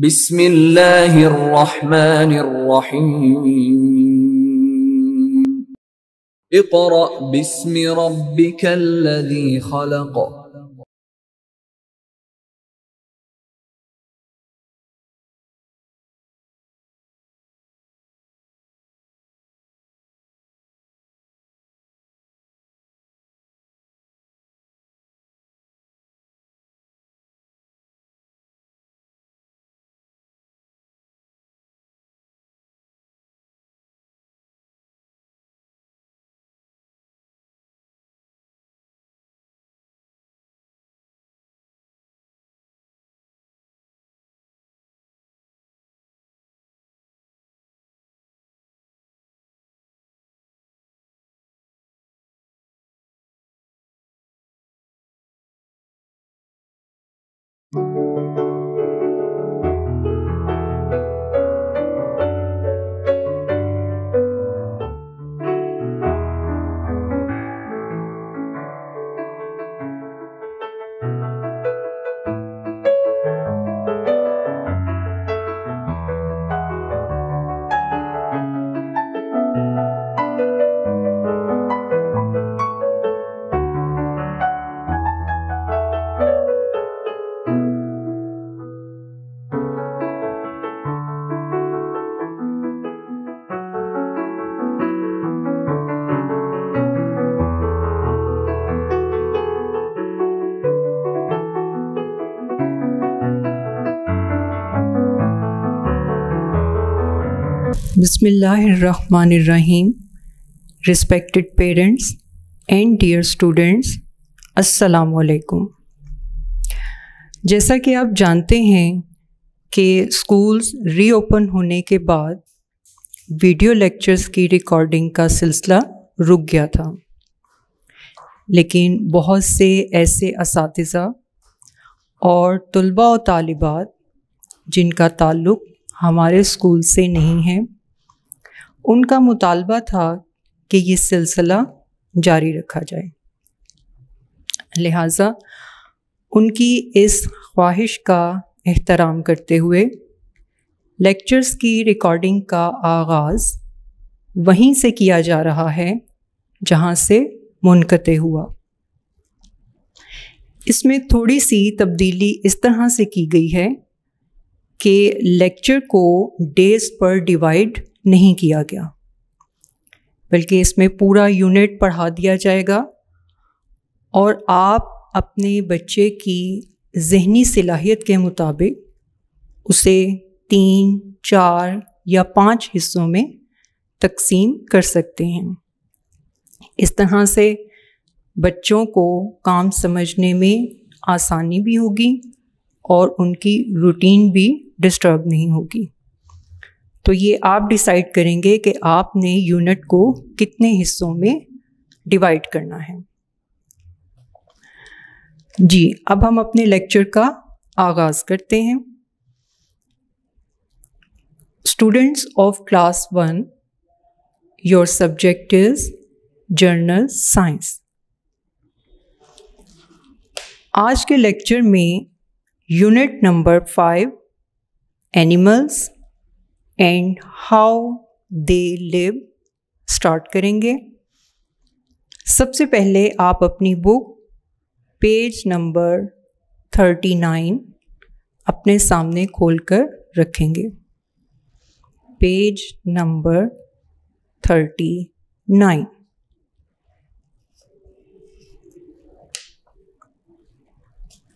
बिस्मिल्लाहिर्रहमानिर्रहीम। Iqra बिस्मि रब्बिकल्लज़ी खलक़। Bismillahirrahmanirrahim. Respected parents and dear students, अस्सलामु अलैकुम। जैसा कि आप जानते हैं कि स्कूल्स रीओपन होने के बाद वीडियो लेक्चर्स की रिकॉर्डिंग का सिलसिला रुक गया था, लेकिन बहुत से ऐसे असातिज़ा और तुलबा और तालिबात जिनका ताल्लुक़ हमारे स्कूल से नहीं है, उनका मुतालबा था कि ये सिलसिला जारी रखा जाए। लिहाजा उनकी इस ख्वाहिश का एहतराम करते हुए लेक्चर्स की रिकॉर्डिंग का आगाज़ वहीं से किया जा रहा है जहाँ से मुनक़ते हुआ। इसमें थोड़ी सी तब्दीली इस तरह से की गई है कि लेक्चर को डेज़ पर डिवाइड नहीं किया गया, बल्कि इसमें पूरा यूनिट पढ़ा दिया जाएगा और आप अपने बच्चे की ज़हनी सलाहियत के मुताबिक उसे 3, 4 या 5 हिस्सों में तकसीम कर सकते हैं। इस तरह से बच्चों को काम समझने में आसानी भी होगी और उनकी रूटीन भी डिस्टर्ब नहीं होगी। तो ये आप डिसाइड करेंगे कि आपने यूनिट को कितने हिस्सों में डिवाइड करना है। जी, अब हम अपने लेक्चर का आगाज़ करते हैं। Students of class 1, your subject is journal science. आज के लेक्चर में unit number 5 animals and how they live start करेंगे। सबसे पहले आप अपनी बुक पेज नंबर 39 अपने सामने खोलकर रखेंगे। Page number 39।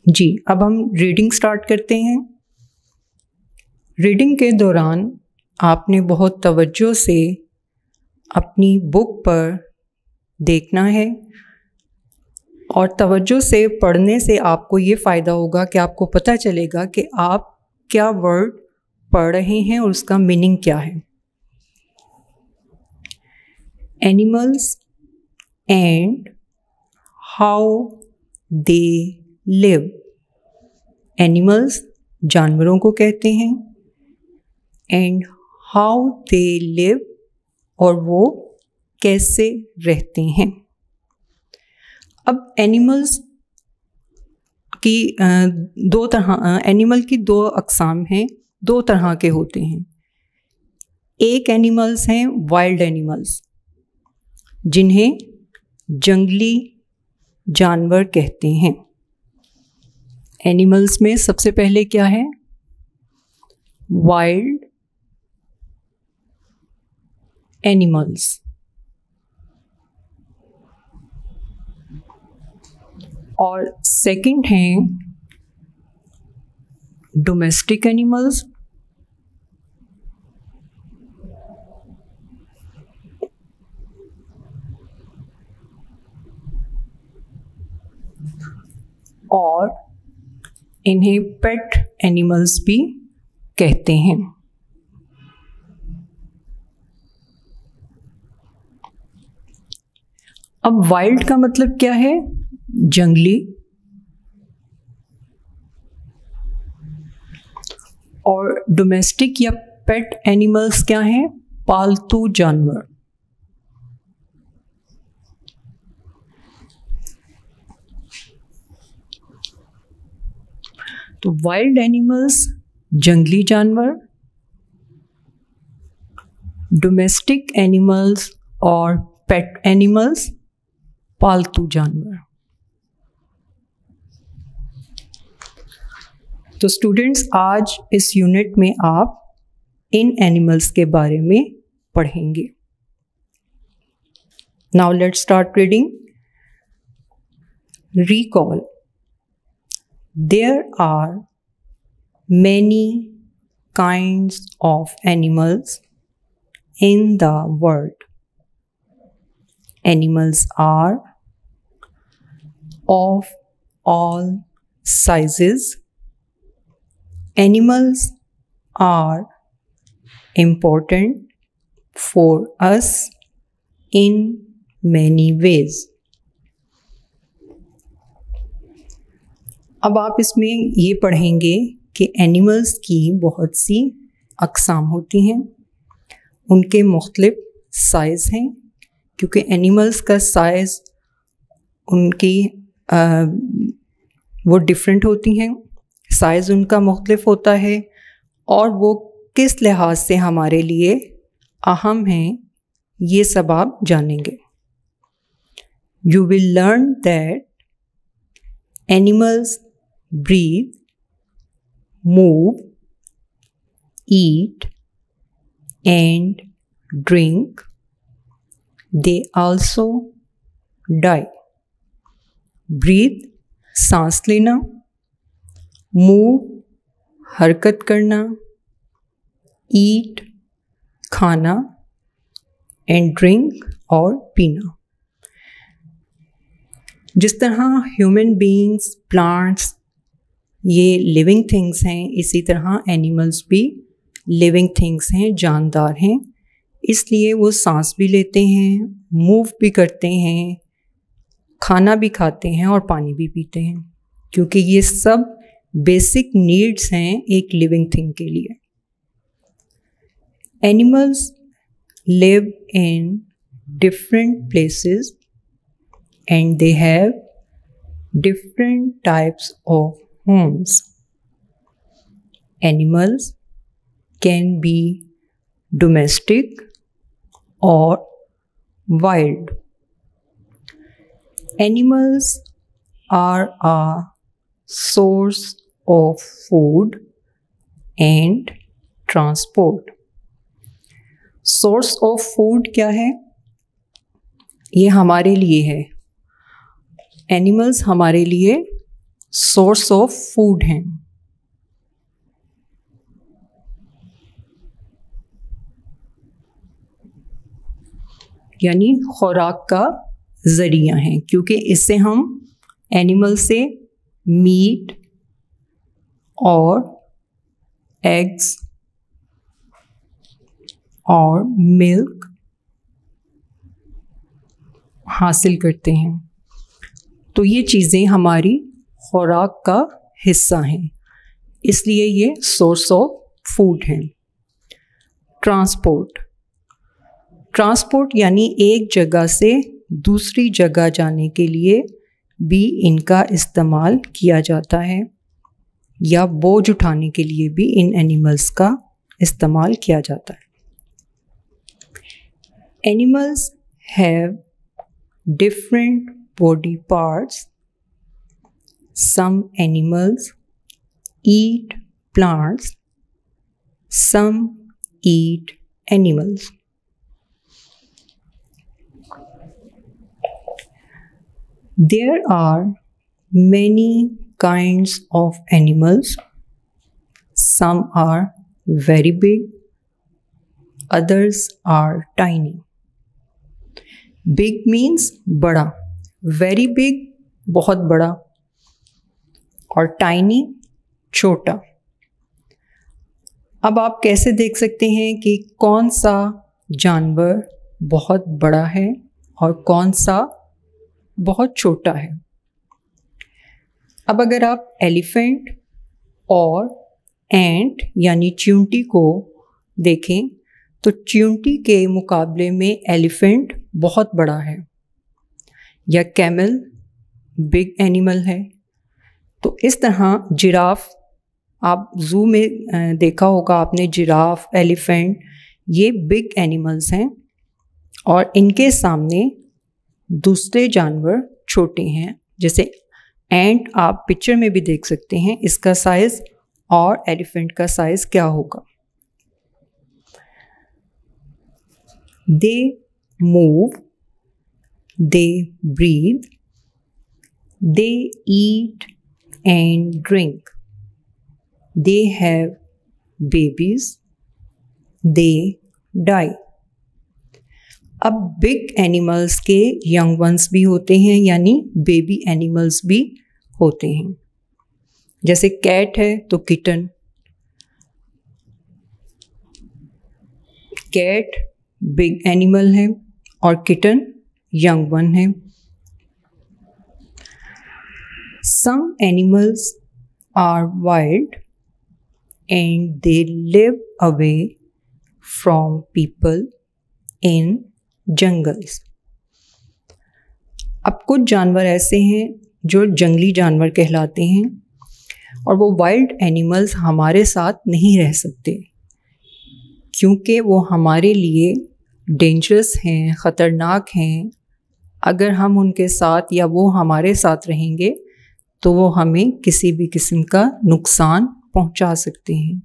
जी, अब हम रीडिंग स्टार्ट करते हैं। रीडिंग के दौरान आपने बहुत तवज्जो से अपनी बुक पर देखना है और तवज्जो से पढ़ने से आपको ये फ़ायदा होगा कि आपको पता चलेगा कि आप क्या वर्ड पढ़ रहे हैं और उसका मीनिंग क्या है। Animals and how they live. Animals जानवरों को कहते हैं, एंड हाउ दे लिव और वो कैसे रहते हैं। अब एनिमल्स की एनिमल की 2 अक़साम हैं, दो तरह के होते हैं। एक एनिमल्स हैं वाइल्ड एनिमल्स, जिन्हें जंगली जानवर कहते हैं। एनिमल्स में सबसे पहले क्या है? Wild animals. और सेकंड हैं डोमेस्टिक एनिमल्स। और इन्हें पेट एनिमल्स भी कहते हैं। अब वाइल्ड का मतलब क्या है? जंगली। और डोमेस्टिक या पेट एनिमल्स क्या हैं? पालतू जानवर। तो वाइल्ड एनिमल्स जंगली जानवर, डोमेस्टिक एनिमल्स और पेट एनिमल्स पालतू जानवर। तो स्टूडेंट्स, आज इस यूनिट में आप इन एनिमल्स के बारे में पढ़ेंगे। Now let's start reading. Recall. There are many kinds of animals in the world. Animals are of all sizes. Animals are important for us in many ways. अब आप इसमें ये पढ़ेंगे कि एनिमल्स की बहुत सी अक़साम होती हैं, उनके मुख्तलिफ साइज़ हैं, क्योंकि एनिमल्स का साइज़ उनकी वो डिफरेंट होती हैं, साइज़ उनका मुख्तलिफ होता है और वो किस लिहाज से हमारे लिए अहम हैं, ये सब आप जानेंगे। You will learn that animals breathe, move, eat, and drink. They also die. Breathe, सांस लेना, move, हरकत करना, eat, खाना, and drink, और पीना। जिस तरह ह्यूमन बीइंग्स, प्लांट्स ये लिविंग थिंग्स हैं, इसी तरह एनिमल्स भी लिविंग थिंग्स हैं, जानदार हैं। इसलिए वो सांस भी लेते हैं, मूव भी करते हैं, खाना भी खाते हैं और पानी भी पीते हैं, क्योंकि ये सब बेसिक नीड्स हैं एक लिविंग थिंग के लिए। Animals live in different places and they have different types of homes. Animals can be domestic or wild. Animals are a source of food and transport. Source of food क्या है? ये हमारे लिए है। Animals हमारे लिए सोर्स ऑफ फूड हैं। यानी खुराक का ज़रिया हैं, क्योंकि इससे हम एनिमल से मीट और एग्स और मिल्क हासिल करते हैं। तो ये चीज़ें हमारी खुराक का हिस्सा हैं, इसलिए ये सोर्स ऑफ फूड हैं। ट्रांसपोर्ट, ट्रांसपोर्ट यानी एक जगह से दूसरी जगह जाने के लिए भी इनका इस्तेमाल किया जाता है। या बोझ उठाने के लिए भी इन एनिमल्स का इस्तेमाल किया जाता है। Animals have different body parts. Some animals eat plants, some eat animals. There are many kinds of animals. Some are very big, others are tiny. Big means बड़ा, very big बहुत बड़ा, और tiny छोटा। अब आप कैसे देख सकते हैं कि कौन सा जानवर बहुत बड़ा है और कौन सा बहुत छोटा है। अब अगर आप एलिफेंट और एंट यानी चींटी को देखें तो चींटी के मुकाबले में एलिफेंट बहुत बड़ा है, या कैमल बिग एनिमल है। तो इस तरह जिराफ, आप जू में देखा होगा आपने, जिराफ, एलिफेंट, ये बिग एनिमल्स हैं और इनके सामने दूसरे जानवर छोटे हैं। जैसे एंट आप पिक्चर में भी देख सकते हैं, इसका साइज़ और एलिफेंट का साइज़ क्या होगा। They move, they breathe, they eat and drink, they have babies, they die. अब बिग एनिमल्स के यंग वंस भी होते हैं, यानी बेबी एनिमल्स भी होते हैं। जैसे कैट है तो किटन, कैट बिग एनिमल है और किटन यंग वन है। Some animals are wild and they live away from people in jungles. अब कुछ जानवर ऐसे हैं जो जंगली जानवर कहलाते हैं और वो वाइल्ड एनिमल्स हमारे साथ नहीं रह सकते क्योंकि वो हमारे लिए डेंजरस हैं, ख़तरनाक हैं। अगर हम उनके साथ या वो हमारे साथ रहेंगे तो वो हमें किसी भी किस्म का नुकसान पहुंचा सकते हैं।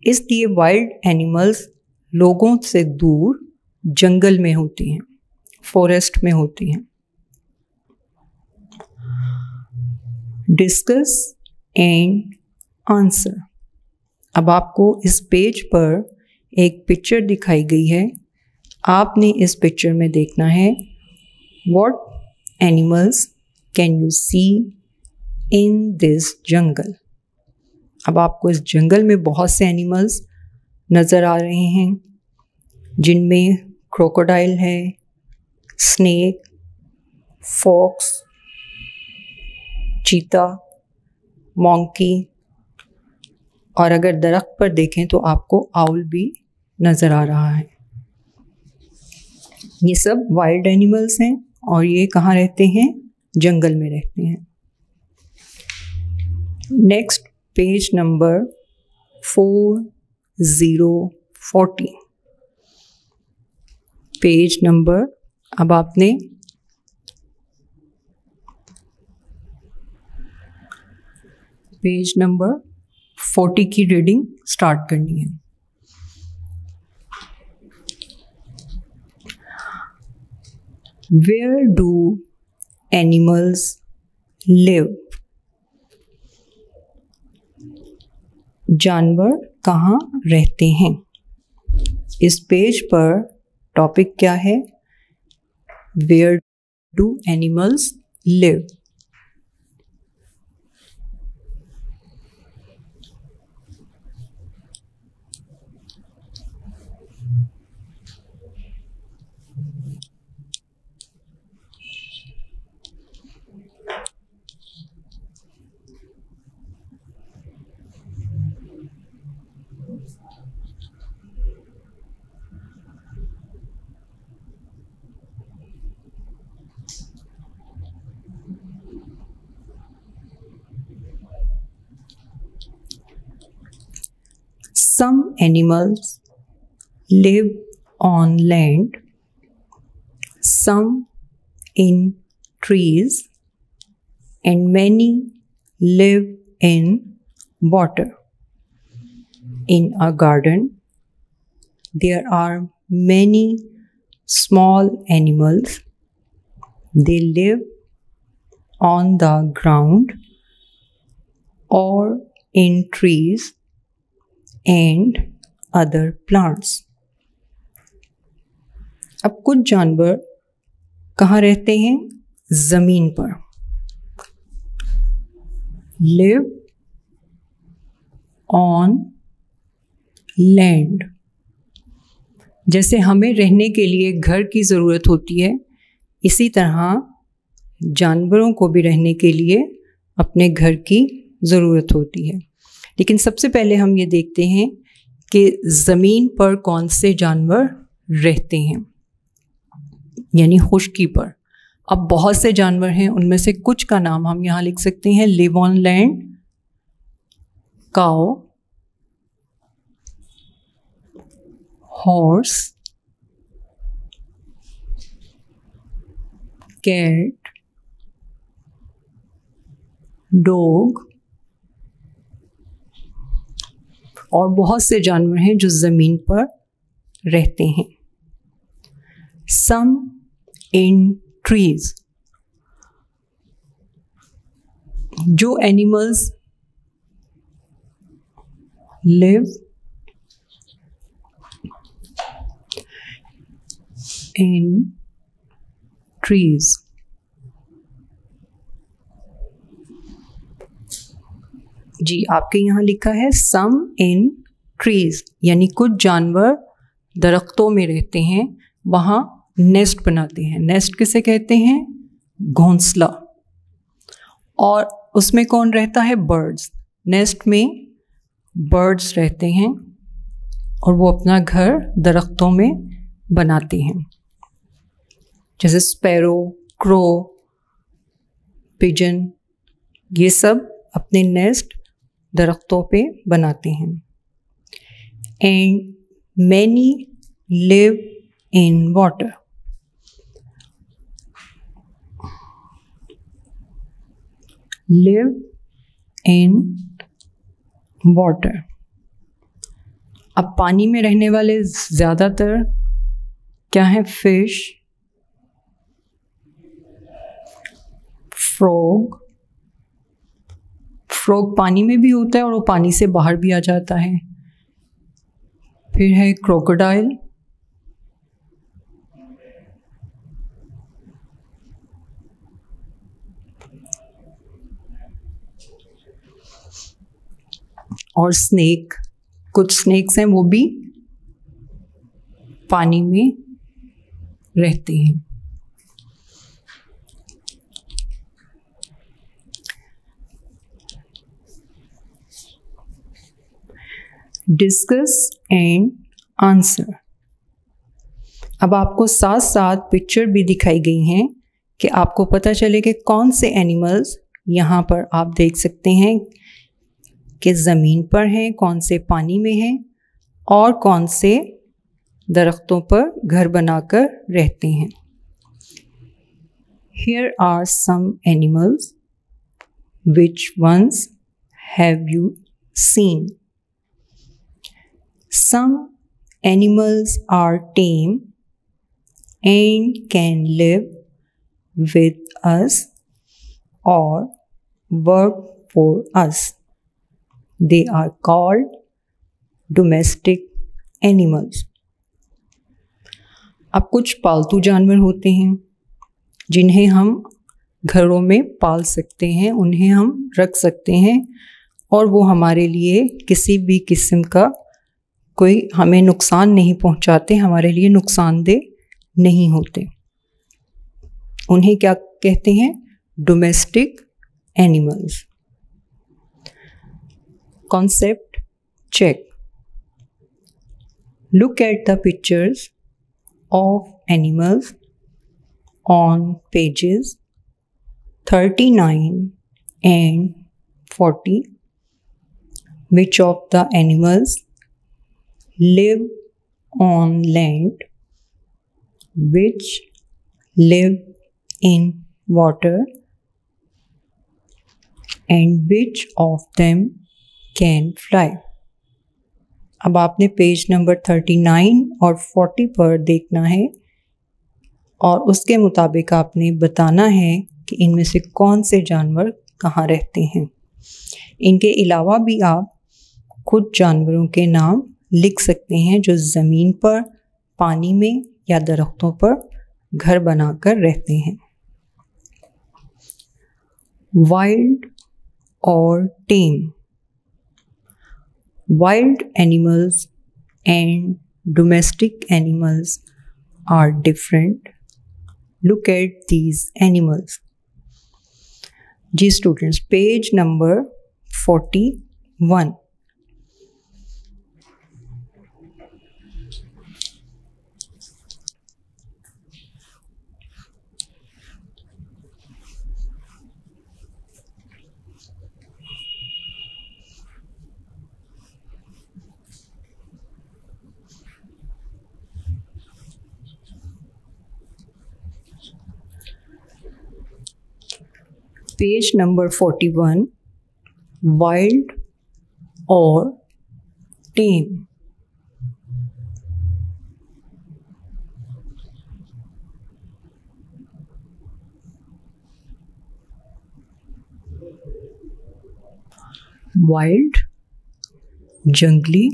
इसलिए वाइल्ड एनिमल्स लोगों से दूर जंगल में होती हैं, फॉरेस्ट में होती हैं। Discuss and answer. अब आपको इस पेज पर एक पिक्चर दिखाई गई है, आपने इस पिक्चर में देखना है what animals can you see in this jungle. अब आपको इस जंगल में बहुत से एनिमल्स नज़र आ रहे हैं जिनमें क्रोकोडाइल है, स्नेक, फॉक्स, चीता, मॉन्की, और अगर दरख्त पर देखें तो आपको आउल भी नज़र आ रहा है। ये सब वाइल्ड एनिमल्स हैं और ये कहाँ रहते हैं? जंगल में रहते हैं। Next page number 4040। Page number, अब आपने पेज नंबर 40 की रीडिंग स्टार्ट करनी है। Where do animals live? जानवर कहाँ रहते हैं? इस पेज पर टॉपिक क्या है? Where do animals live? Some animals live on land, some in trees, and many live in water. In a garden, there are many small animals. They live on the ground or in trees and other plants. अब कुछ जानवर कहाँ रहते हैं? ज़मीन पर. Live on land. जैसे हमें रहने के लिए घर की ज़रूरत होती है, इसी तरह जानवरों को भी रहने के लिए अपने घर की ज़रूरत होती है. लेकिन सबसे पहले हम ये देखते हैं कि ज़मीन पर कौन से जानवर रहते हैं, यानी खुश्की पर. अब बहुत से जानवर हैं, उनमें से कुछ का नाम हम यहाँ लिख सकते हैं. Live on land, cow, horse, cat, dog, और बहुत से जानवर हैं जो ज़मीन पर रहते हैं. सम इन ट्रीज. जो एनिमल्स लिव इन ट्रीज. जी, आपके यहाँ लिखा है सम इन ट्रीज, यानी कुछ जानवर दरख्तों में रहते हैं, वहाँ नेस्ट बनाते हैं. नेस्ट किसे कहते हैं? घोंसला. और उसमें कौन रहता है? बर्ड्स. नेस्ट में बर्ड्स रहते हैं और वो अपना घर दरख्तों में बनाते हैं, जैसे स्पैरो, क्रो, पिजन, ये सब अपने नेस्ट दरख्तों पे बनाते हैं. And many live in water. Live in water. अब पानी में रहने वाले ज़्यादातर क्या हैं? Fish, frog. फ्रॉग पानी में भी होता है और वो पानी से बाहर भी आ जाता है. फिर है क्रोकोडाइल, और स्नेक. कुछ स्नेक्स हैं वो भी पानी में रहते हैं. Discuss and answer. अब आपको साथ साथ पिक्चर भी दिखाई गई हैं कि आपको पता चले कि कौन से एनिमल्स यहाँ पर आप देख सकते हैं कि ज़मीन पर हैं, कौन से पानी में हैं और कौन से दरख्तों पर घर बनाकर रहते हैं. Here are some animals. Which ones have you seen? Some animals are tame and can live with us or work for us. They are called domestic animals. अब कुछ पालतू जानवर होते हैं जिन्हें हम घरों में पाल सकते हैं, उन्हें हम रख सकते हैं और वो हमारे लिए किसी भी किस्म का कोई हमें नुकसान नहीं पहुंचाते, हमारे लिए नुकसानदेह नहीं होते. उन्हें क्या कहते हैं? Domestic animals. Concept check. Look at the pictures of animals on pages 39 and 40. Which of the animals live on land, which live in water, and which of them can fly. अब आपने पेज नंबर 39 और 40 पर देखना है और उसके मुताबिक आपने बताना है कि इनमें से कौन से जानवर कहाँ रहते हैं। इनके अलावा भी आप खुद जानवरों के नाम लिख सकते हैं जो ज़मीन पर, पानी में या दरख्तों पर घर बनाकर रहते हैं। वाइल्ड और टेम। Wild animals and domestic animals are different. Look at these animals. जी students, page number 41. Page number 41. Wild और टेम। वाइल्ड जंगली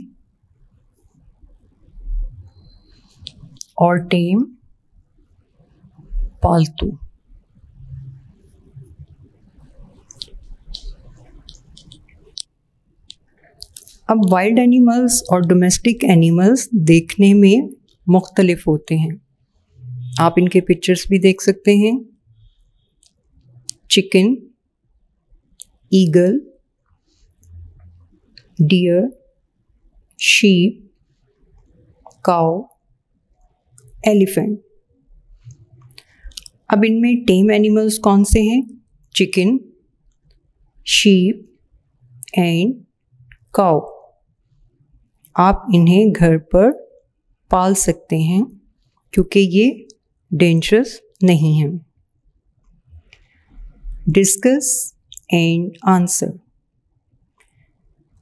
और टेम पालतू। अब वाइल्ड एनिमल्स और डोमेस्टिक एनिमल्स देखने में मुख्तलिफ होते हैं। आप इनके पिक्चर्स भी देख सकते हैं। चिकन, ईगल, डियर, शीप, काऊ, एलिफेंट। अब इनमें टेम एनिमल्स कौन से हैं? चिकन, शीप एंड काऊ। आप इन्हें घर पर पाल सकते हैं क्योंकि ये डेंजरस नहीं हैं। Discuss and answer.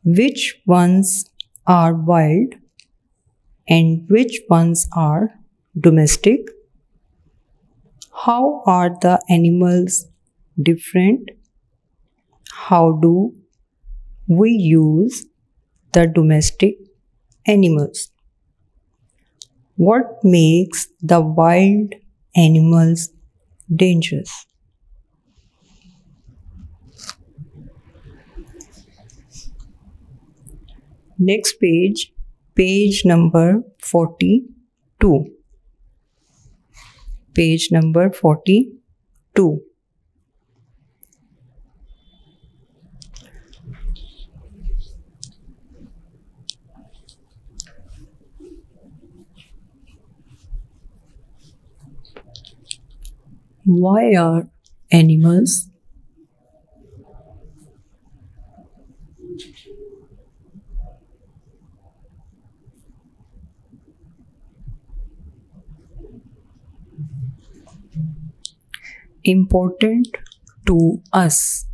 Which ones are wild and which ones are domestic? How are the animals different? How do we use the domestic animals? What makes the wild animals dangerous? Next page, page number 42. Page number 42. Why are animals important to us?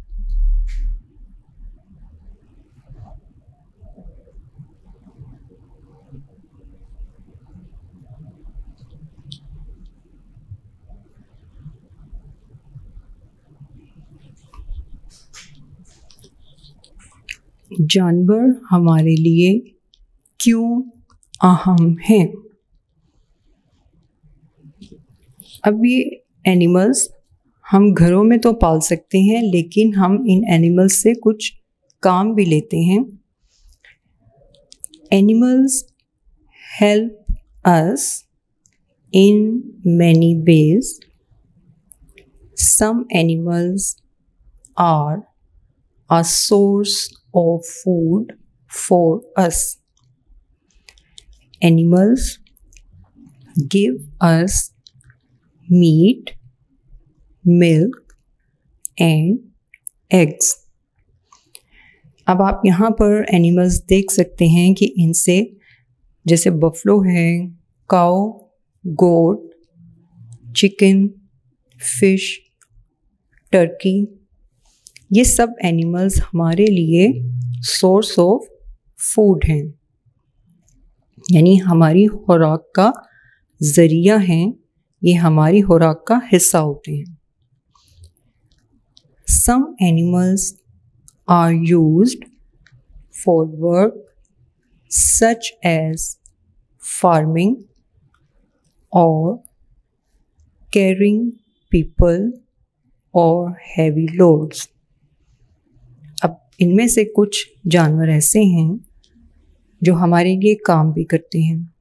जानवर हमारे लिए क्यों अहम हैं? अब ये animals हम घरों में तो पाल सकते हैं, लेकिन हम इन एनिमल्स से कुछ काम भी लेते हैं। Animals help us in many ways. Some animals are a source of food for us. Animals give us meat, milk and eggs. अब आप यहाँ पर एनिमल्स देख सकते हैं कि इनसे जैसे बफलो है, काऊ, गोट, चिकन, फिश, टर्की, ये सब एनिमल्स हमारे लिए सोर्स ऑफ फूड हैं, यानी हमारी खुराक का ज़रिया हैं, ये हमारी खुराक का हिस्सा होते हैं। Some animals are used for work such as farming or carrying people or heavy loads। अब इनमें से कुछ जानवर ऐसे हैं जो हमारे लिए काम भी करते हैं,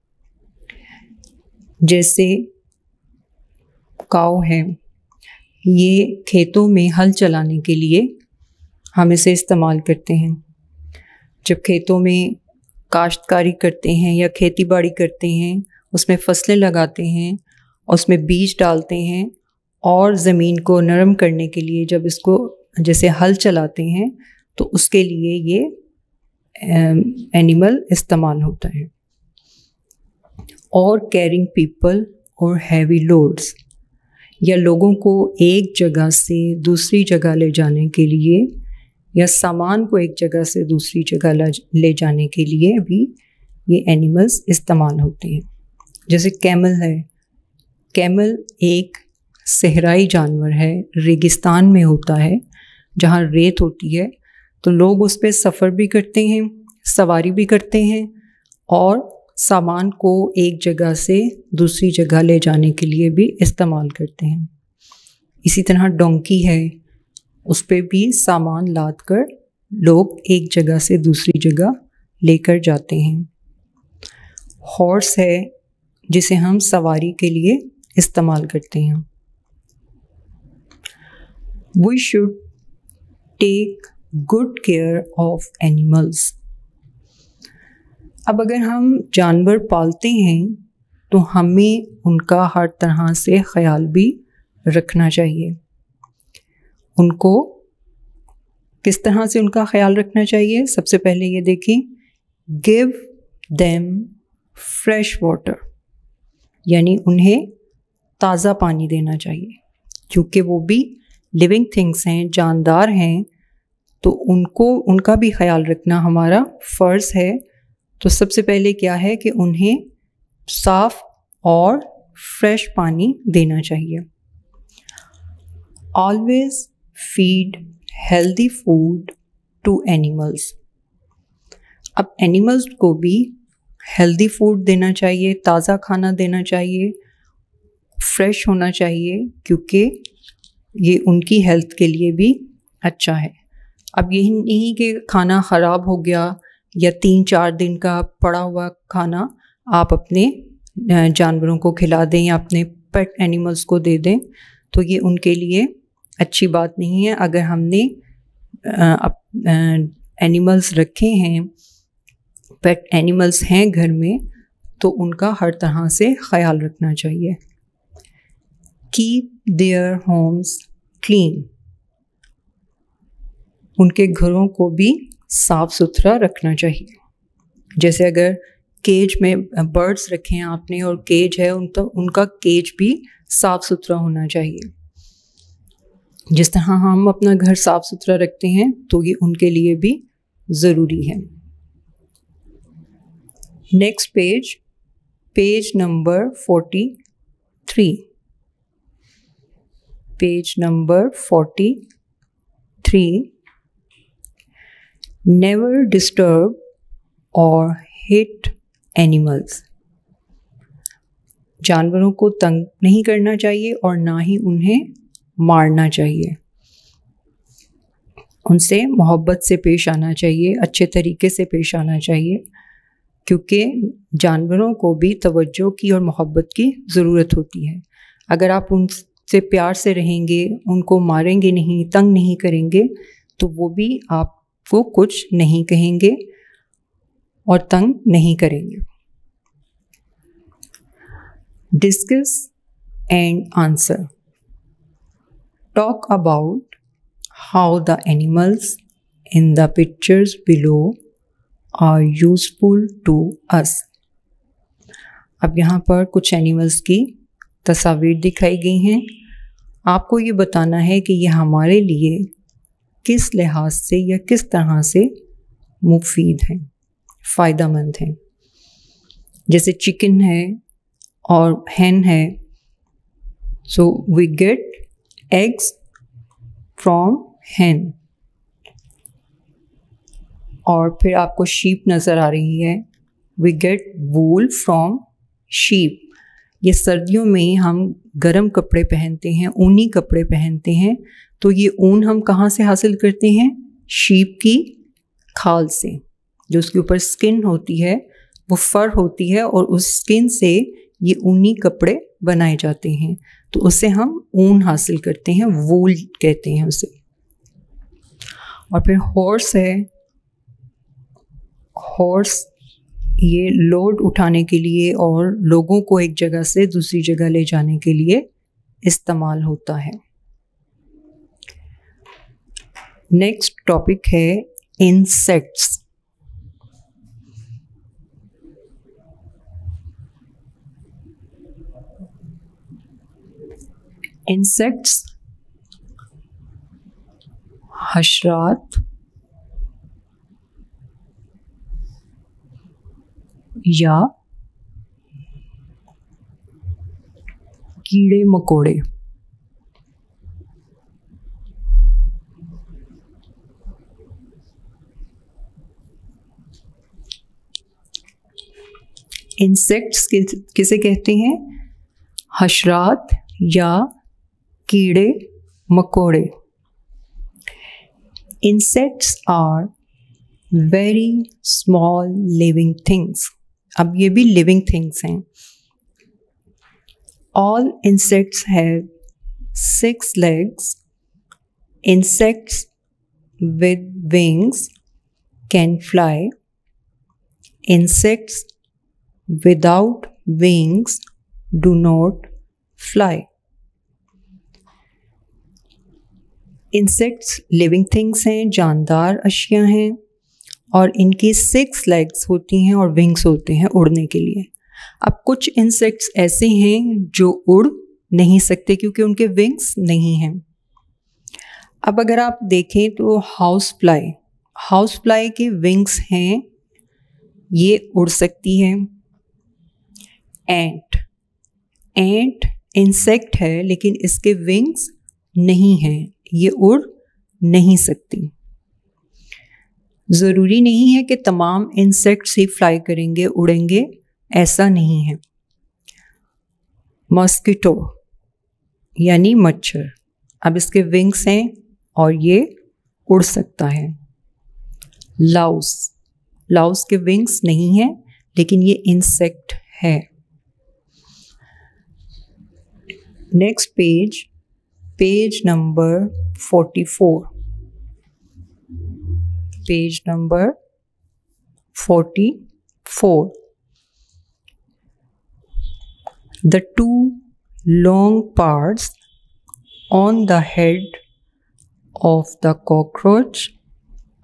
जैसे काऊ है, ये खेतों में हल चलाने के लिए हम इसे इस्तेमाल करते हैं। जब खेतों में काश्तकारी करते हैं या खेती बाड़ी करते हैं, उसमें फसलें लगाते हैं, उसमें बीज डालते हैं और ज़मीन को नरम करने के लिए जब इसको जैसे हल चलाते हैं तो उसके लिए ये एनिमल इस्तेमाल होता है। और कैरिंग पीपल और हैवी लोड्स, या लोगों को एक जगह से दूसरी जगह ले जाने के लिए या सामान को एक जगह से दूसरी जगह ले जाने के लिए भी ये एनिमल्स इस्तेमाल होते हैं। जैसे कैमल है, कैमल एक सहराई जानवर है, रेगिस्तान में होता है जहाँ रेत होती है, तो लोग उस पर सफ़र भी करते हैं, सवारी भी करते हैं और सामान को एक जगह से दूसरी जगह ले जाने के लिए भी इस्तेमाल करते हैं। इसी तरह डोंकी है, उस पर भी सामान लाद कर लोग एक जगह से दूसरी जगह लेकर जाते हैं। हॉर्स है, जिसे हम सवारी के लिए इस्तेमाल करते हैं। We should take good care of animals। अब अगर हम जानवर पालते हैं तो हमें उनका हर तरह से ख्याल भी रखना चाहिए। उनको किस तरह से उनका ख्याल रखना चाहिए? सबसे पहले ये देखें, गिव देम फ्रेश वाटर, यानी उन्हें ताज़ा पानी देना चाहिए, क्योंकि वो भी लिविंग थिंग्स हैं, जानदार हैं, तो उनका भी ख्याल रखना हमारा फ़र्ज़ है। तो सबसे पहले क्या है कि उन्हें साफ़ और फ्रेश पानी देना चाहिए। Always feed healthy food to animals. अब एनिमल्स को भी हेल्दी फूड देना चाहिए, ताज़ा खाना देना चाहिए, फ्रेश होना चाहिए, क्योंकि ये उनकी हेल्थ के लिए भी अच्छा है। अब यही नहीं कि खाना ख़राब हो गया या 3-4 दिन का पड़ा हुआ खाना आप अपने जानवरों को खिला दें या अपने पेट एनिमल्स को दे दें, तो ये उनके लिए अच्छी बात नहीं है। अगर हमने एनिमल्स रखे हैं, पेट एनिमल्स हैं घर में, तो उनका हर तरह से ख्याल रखना चाहिए। Keep their homes clean. उनके घरों को भी साफ़ सुथरा रखना चाहिए। जैसे अगर केज में बर्ड्स रखे हैं आपने और केज है उनका केज भी साफ़ सुथरा होना चाहिए। जिस तरह हम अपना घर साफ़ सुथरा रखते हैं तो ये उनके लिए भी ज़रूरी है। Next page, page number 43। Page number 43। Never disturb और हिट एनिमल्स। जानवरों को तंग नहीं करना चाहिए और ना ही उन्हें मारना चाहिए। उनसे मोहब्बत से पेश आना चाहिए, अच्छे तरीके से पेश आना चाहिए, क्योंकि जानवरों को भी तवज्जो की और मोहब्बत की ज़रूरत होती है। अगर आप उनसे प्यार से रहेंगे, उनको मारेंगे नहीं, तंग नहीं करेंगे, तो वो भी आपको कुछ नहीं कहेंगे और तंग नहीं करेंगे। Discuss and answer. Talk about how the animals in the pictures below are useful to us. अब यहाँ पर कुछ एनिमल्स की तस्वीर दिखाई गई हैं। आपको ये बताना है कि ये हमारे लिए किस लिहाज से या किस तरह से मुफीद हैं, फ़ायदेमंद हैं। जैसे चिकन है और hen है, so we get eggs from hen। और फिर आपको शीप नज़र आ रही है, we get wool from sheep. ये सर्दियों में हम गर्म कपड़े पहनते हैं, ऊनी कपड़े पहनते हैं, तो ये ऊन हम कहाँ से हासिल करते हैं? शीप की खाल से। जो उसके ऊपर स्किन होती है वो फर होती है और उस स्किन से ये ऊनी कपड़े बनाए जाते हैं, तो उससे हम ऊन हासिल करते हैं, वूल कहते हैं उसे। और फिर हॉर्स है, हॉर्स ये लोड उठाने के लिए और लोगों को एक जगह से दूसरी जगह ले जाने के लिए इस्तेमाल होता है। नेक्स्ट टॉपिक है इंसेक्ट्स। इंसेक्ट्स हशरात या कीड़े मकोड़े। इंसेक्ट्स किसे कहते हैं? हशरात या कीड़े मकोड़े। Insects are very small living things. अब ये भी लिविंग थिंग्स हैं। All insects have 6 legs. Insects with wings can fly. Insects without wings do not fly. Insects living things हैं, जानदार अशिया हैं, और इनकी 6 legs होती हैं और विंग्स होते हैं उड़ने के लिए। अब कुछ इंसेक्ट्स ऐसे हैं जो उड़ नहीं सकते क्योंकि उनके विंग्स नहीं हैं। अब अगर आप देखें तो हाउस फ्लाई के विंग्स हैं, ये उड़ सकती है। एंट इंसेक्ट है लेकिन इसके विंग्स नहीं हैं, ये उड़ नहीं सकती। ज़रूरी नहीं है कि तमाम इंसेक्ट्स ही फ्लाई करेंगे, उड़ेंगे, ऐसा नहीं है। मॉस्किटो यानी मच्छर, अब इसके विंग्स हैं और ये उड़ सकता है। लाउस के विंग्स नहीं हैं लेकिन ये इंसेक्ट है। Next page number 44। Page number 44। The 2 long parts on the head of the cockroach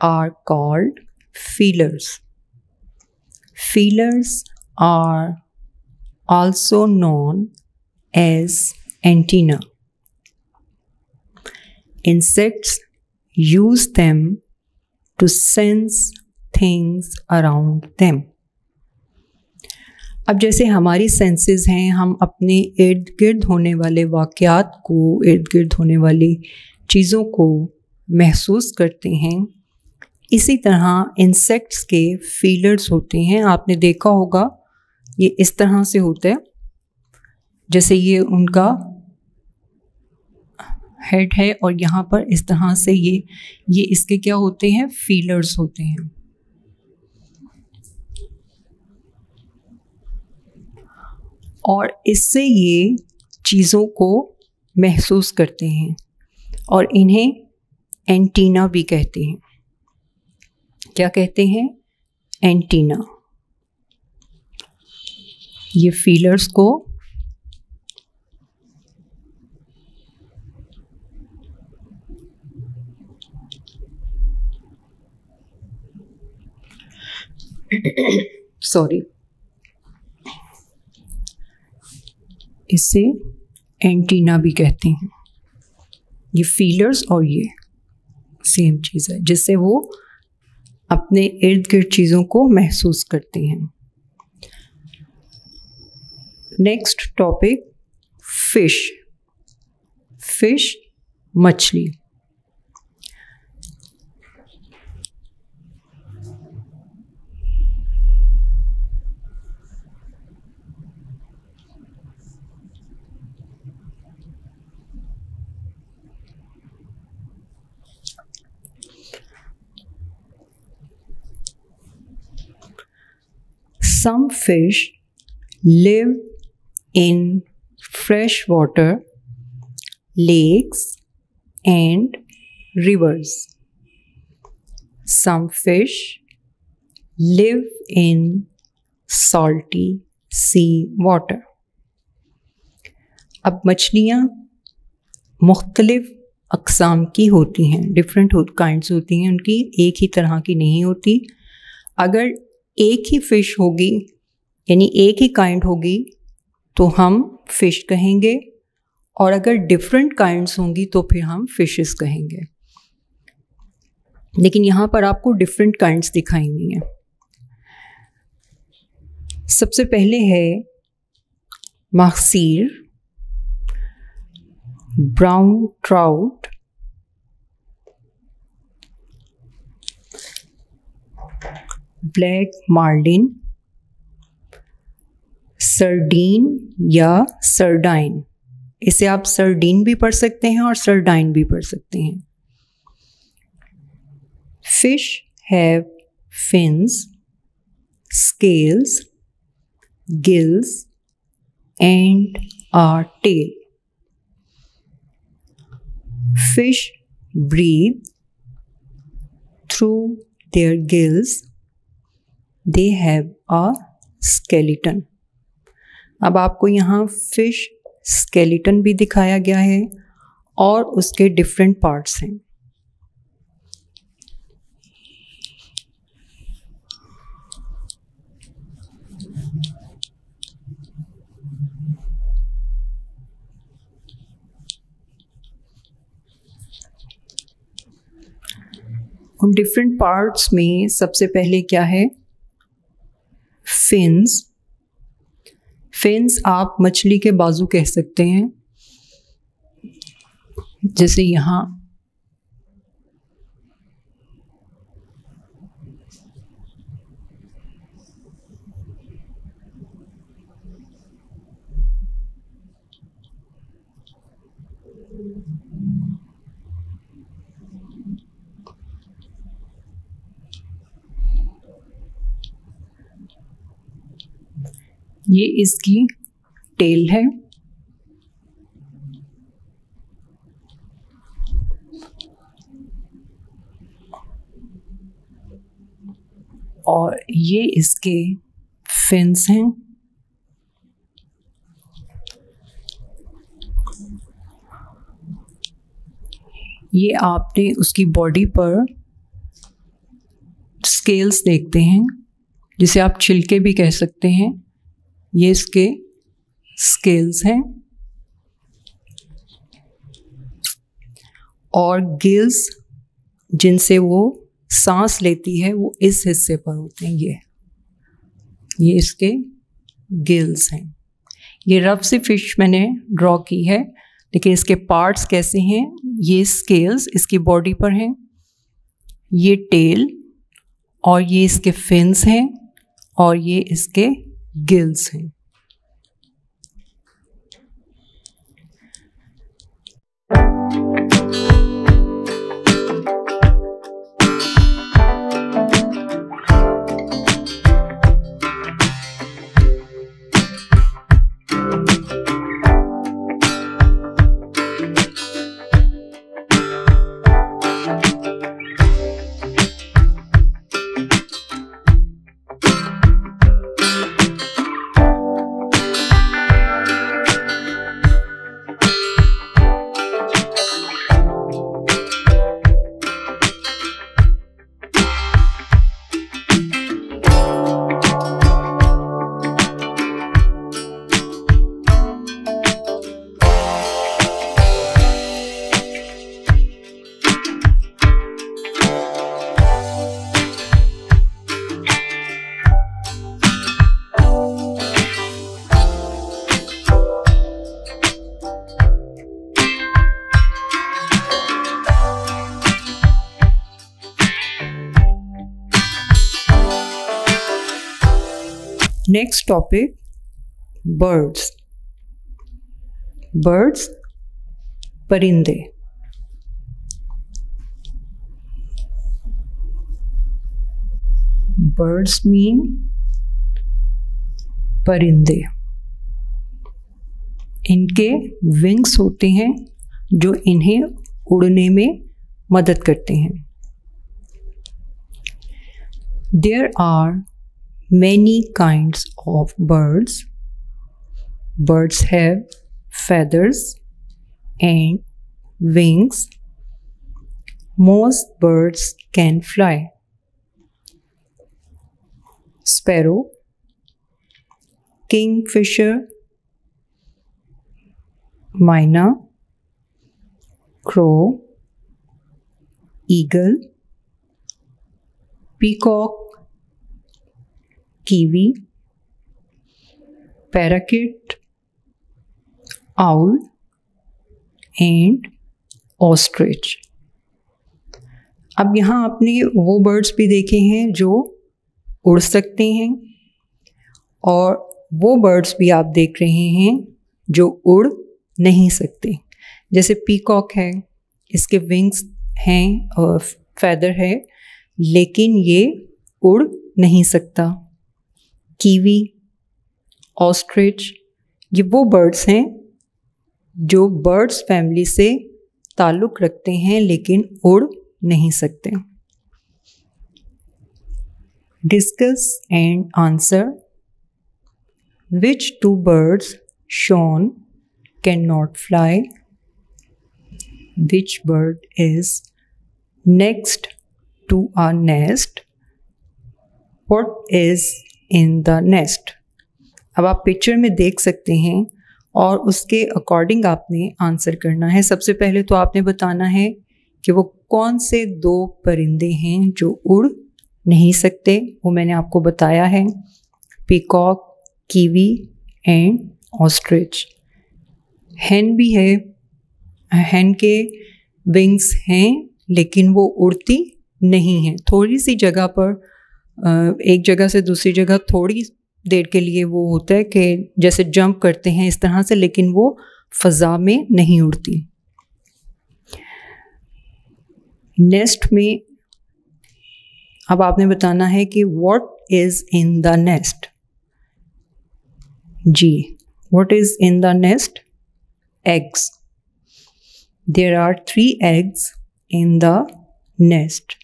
are called feelers. Feelers are also known as antennae. Insects use them to sense things around them. अब जैसे हमारी senses हैं, हम अपने इर्द गिर्द होने वाले वाक़यात को, इर्द गिर्द होने वाली चीज़ों को महसूस करते हैं, इसी तरह इंसेक्ट्स के फीलर्स होते हैं। आपने देखा होगा ये इस तरह से होता है, जैसे ये उनका हेड है और यहाँ पर इस तरह से ये इसके क्या होते हैं? फीलर्स होते हैं। और इससे ये चीज़ों को महसूस करते हैं और इन्हें एंटीना भी कहते हैं। क्या कहते हैं? एंटीना। ये फीलर्स को इसे एंटीना भी कहते हैं। ये फीलर्स और ये सेम चीज़ है, जिससे वो अपने इर्द गिर्द चीज़ों को महसूस करते हैं। Next topic, fish. फिश मछली। Some fish live in freshwater lakes and rivers. Some fish live in salty sea water. अब मछलियाँ मुख्तलिफ अक़साम की होती हैं, डिफरेंट काइंड्स होती हैं उनकी, एक ही तरह की नहीं होती। अगर एक ही फ़िश होगी यानी एक ही काइंड होगी तो हम फ़िश कहेंगे, और अगर डिफरेंट काइंड्स होंगी तो फिर हम फ़िशेस कहेंगे। लेकिन यहाँ पर आपको डिफरेंट काइंड्स दिखाई हुई हैं। सबसे पहले है mahseer, brown trout, black marlin, sardine या सर्डाइन। इसे आप सर्डीन भी पढ़ सकते हैं और सर्डाइन भी पढ़ सकते हैं। Fish have fins, scales, gills and a tail. Fish breathe through their gills. They have a skeleton. अब आपको यहाँ फिश स्केलेटन भी दिखाया गया है और उसके डिफरेंट पार्ट्स हैं। उन डिफरेंट पार्ट्स में सबसे पहले क्या है, फिन्स। फिन्स आप मछली के बाजू कह सकते हैं, जैसे यहाँ ये इसकी टेल है। और ये इसके फिन्स हैं। ये आपने उसकी बॉडी पर स्केल्स देखते हैं, जिसे आप छिलके भी कह सकते हैं। ये इसके स्केल्स हैं। और गिल्स जिनसे वो सांस लेती है वो इस हिस्से पर होते हैं। ये इसके गिल्स हैं। ये रफ सी फिश मैंने ड्रॉ की है, लेकिन इसके पार्ट्स कैसे हैं, ये स्केल्स इसकी बॉडी पर हैं, ये टेल, और ये इसके फिन्स हैं, और ये इसके गिल्स हैं। Next topic, birds. Birds, परिंदे. Birds mean परिंदे. इनके विंग्स होते हैं जो इन्हें उड़ने में मदद करते हैं. There are many kinds of birds. Birds have feathers and wings. Most birds can fly. Sparrow, kingfisher, myna, crow, eagle, peacock, kiwi, parakeet, owl and ostrich. अब यहाँ आपने वो बर्ड्स भी देखे हैं जो उड़ सकते हैं और वो बर्ड्स भी आप देख रहे हैं जो उड़ नहीं सकते. जैसे पीकॉक है, इसके विंग्स हैं और फैदर है, लेकिन ये उड़ नहीं सकता. कीवी, ऑस्ट्रिच, ये वो बर्ड्स हैं जो बर्ड्स फैमिली से ताल्लुक़ रखते हैं लेकिन उड़ नहीं सकते. Discuss and answer. Which two birds shown cannot fly? Which bird is next to a nest? What is in the nest? अब आप पिक्चर में देख सकते हैं और उसके अकॉर्डिंग आपने आंसर करना है. सबसे पहले तो आपने बताना है कि वो कौन से दो परिंदे हैं जो उड़ नहीं सकते. वो मैंने आपको बताया है, पीकॉक, कीवी एंड ऑस्ट्रिच. हैन भी है, हैन के विंग्स हैं लेकिन वो उड़ती नहीं है. थोड़ी सी जगह पर, एक जगह से दूसरी जगह थोड़ी देर के लिए वो होता है कि जैसे जंप करते हैं इस तरह से, लेकिन वो फ़ज़ा में नहीं उड़ती. नेस्ट में अब आपने बताना है कि what is in the nest. जी, what is in the nest? Eggs. There are 3 eggs in the nest.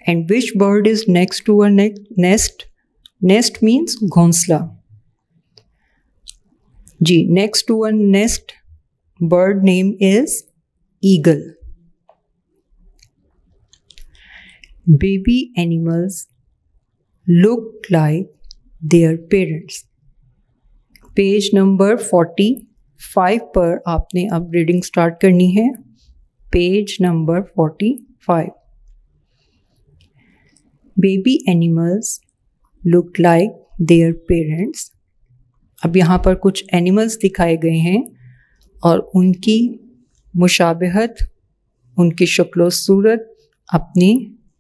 And which bird is next to a nest? Nest means घोंसला. जी, next to a nest bird name is eagle. Baby animals look like their parents. Page number 45 पर आपने अब reading start करनी है. Page number 45. Baby animals look like their parents. अब यहाँ पर कुछ एनिमल्स दिखाए गए हैं और उनकी मुशाबहत, उनकी शक्ल सूरत अपनी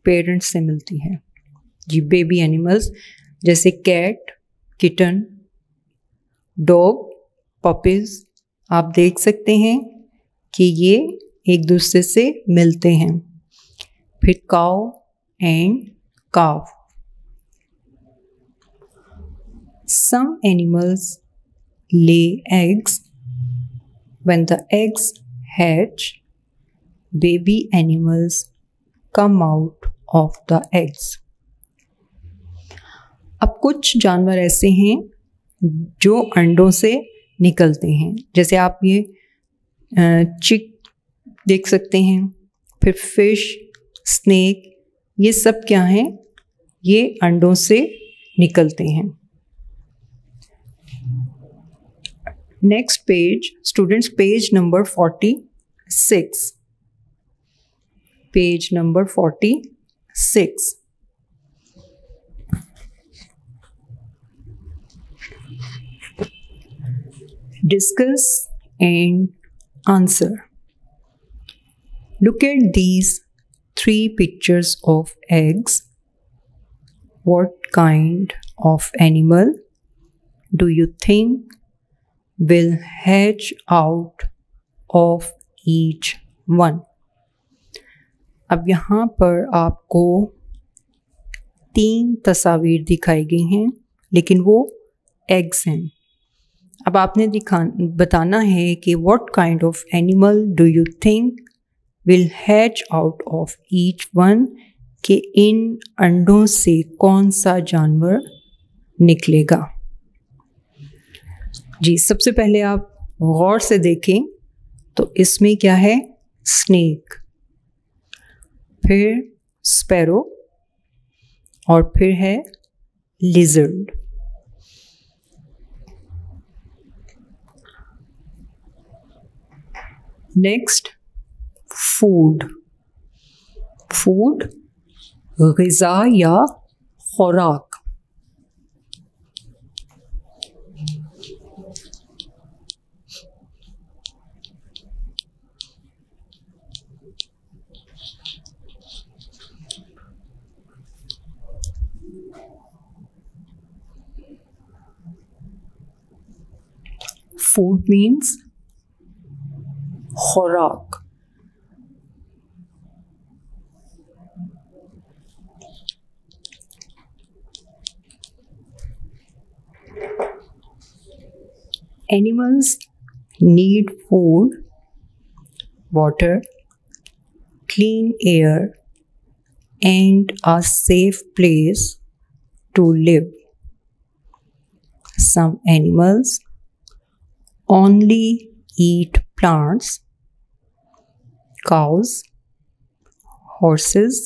पेरेंट्स से मिलती है. जी, बेबी एनिमल्स जैसे कैट, किटन, डॉग, पपीज़, आप देख सकते हैं कि ये एक दूसरे से मिलते हैं. फिर काउ एंड काव. Some animals lay eggs. When the eggs hatch, baby animals come out of the eggs. अब कुछ जानवर ऐसे हैं जो अंडों से निकलते हैं. जैसे आप ये चिक देख सकते हैं, फिर फिश, स्नेक, ये सब क्या हैं? ये अंडों से निकलते हैं. Next page students, page number 46. Page number 46. Discuss and answer. Look at these 3 pictures of eggs. What kind of animal do you think will hatch out of each one? अब यहाँ पर आपको 3 तस्वीर दिखाई गई हैं, लेकिन वो एग्स हैं। अब आपने बताना है कि what kind of animal do you think will hatch out of each one, कि इन अंडों से कौन सा जानवर निकलेगा। जी, सबसे पहले आप गौर से देखें तो इसमें क्या है, स्नेक, फिर स्पैरो और फिर है लिजर्ड। Next, food. फूड ग़िज़ा या खुराक। Food means खुराक। Animals need food, water, clean air, and a safe place to live. Some animals only eat plants. Cows, horses,